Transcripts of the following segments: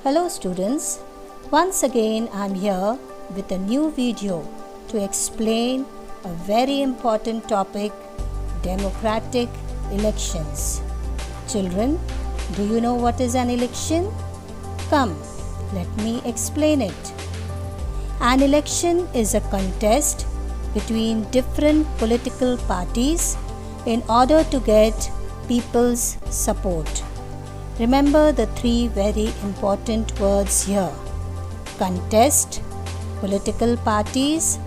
Hello students, once again I am here with a new video to explain a very important topic, democratic elections. Children, do you know what is an election? Come, let me explain it. An election is a contest between different political parties in order to get people's support. Remember the three very important words here: contest, political parties,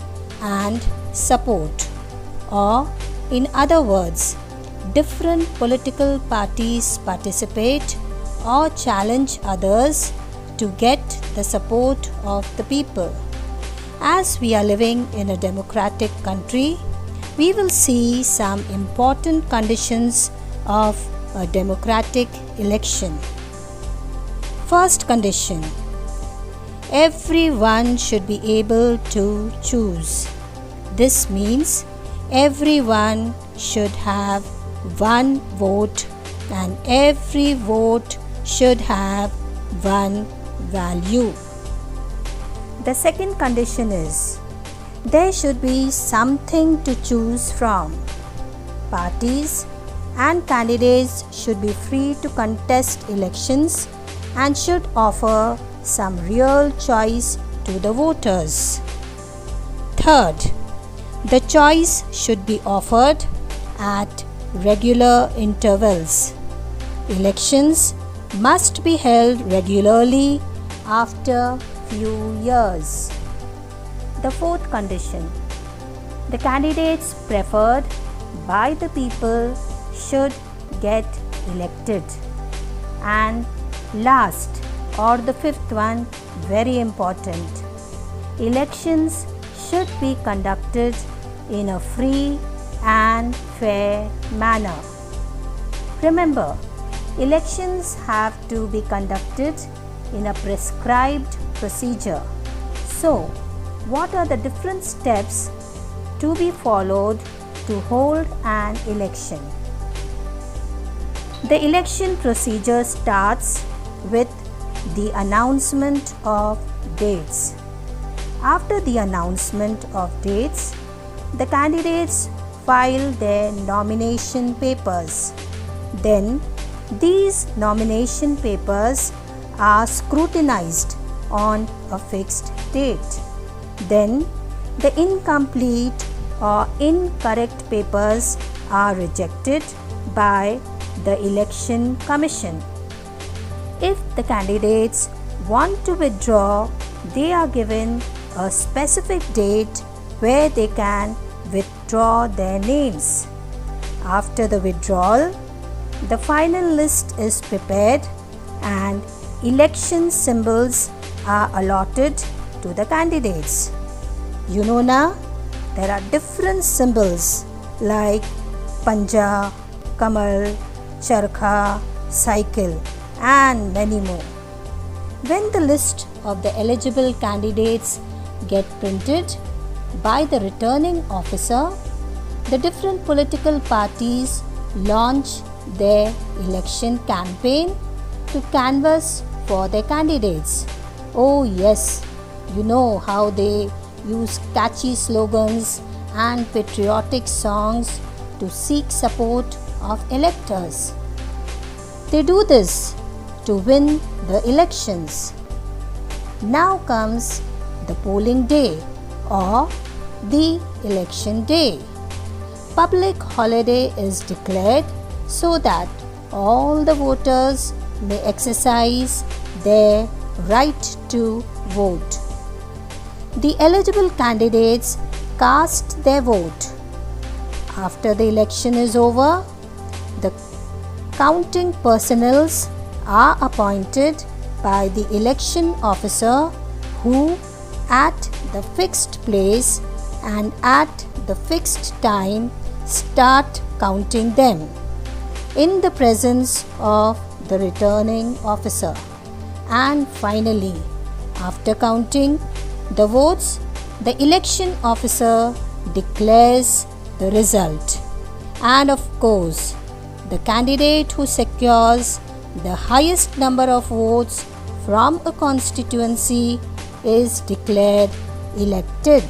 and support. Or, in other words, different political parties participate or challenge others to get the support of the people. As we are living in a democratic country, we will see some important conditions of a democratic election. First condition: everyone should be able to choose. This means everyone should have one vote and every vote should have one value. The second condition is there should be something to choose from. Parties and candidates should be free to contest elections and should offer some real choice to the voters. Third, the choice should be offered at regular intervals. Elections must be held regularly after few years. The fourth condition: the candidates preferred by the people should get elected. And last, or the fifth one, very important, elections should be conducted in a free and fair manner. Remember, elections have to be conducted in a prescribed procedure. So, what are the different steps to be followed to hold an election? The election procedure starts with the announcement of dates. After the announcement of dates, the candidates file their nomination papers. Then, these nomination papers are scrutinized on a fixed date. Then, the incomplete or incorrect papers are rejected by the Election Commission. If the candidates want to withdraw, they are given a specific date where they can withdraw their names. After the withdrawal, the final list is prepared and election symbols are allotted to the candidates. You know now, there are different symbols like Panja, Kamal, Charkha, cycle, and many more. When the list of the eligible candidates get printed by the returning officer, the different political parties launch their election campaign to canvass for their candidates. Oh yes, you know how they use catchy slogans and patriotic songs to seek support of electors. They do this to win the elections. Now comes the polling day or the election day. Public holiday is declared so that all the voters may exercise their right to vote. The eligible candidates cast their vote. After the election is over, the counting personnel are appointed by the election officer who, at the fixed place and at the fixed time, start counting them in the presence of the returning officer. And finally, after counting the votes, the election officer declares the result. And of course, the candidate who secures the highest number of votes from a constituency is declared elected.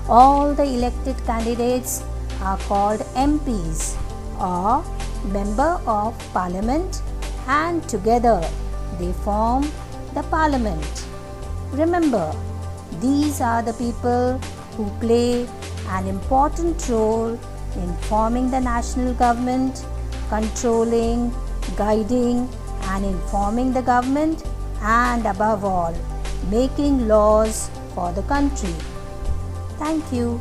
All the elected candidates are called MPs or Member of Parliament, and together they form the Parliament. Remember, these are the people who play an important role in forming the national government, controlling, guiding and informing the government, and above all, making laws for the country. Thank you.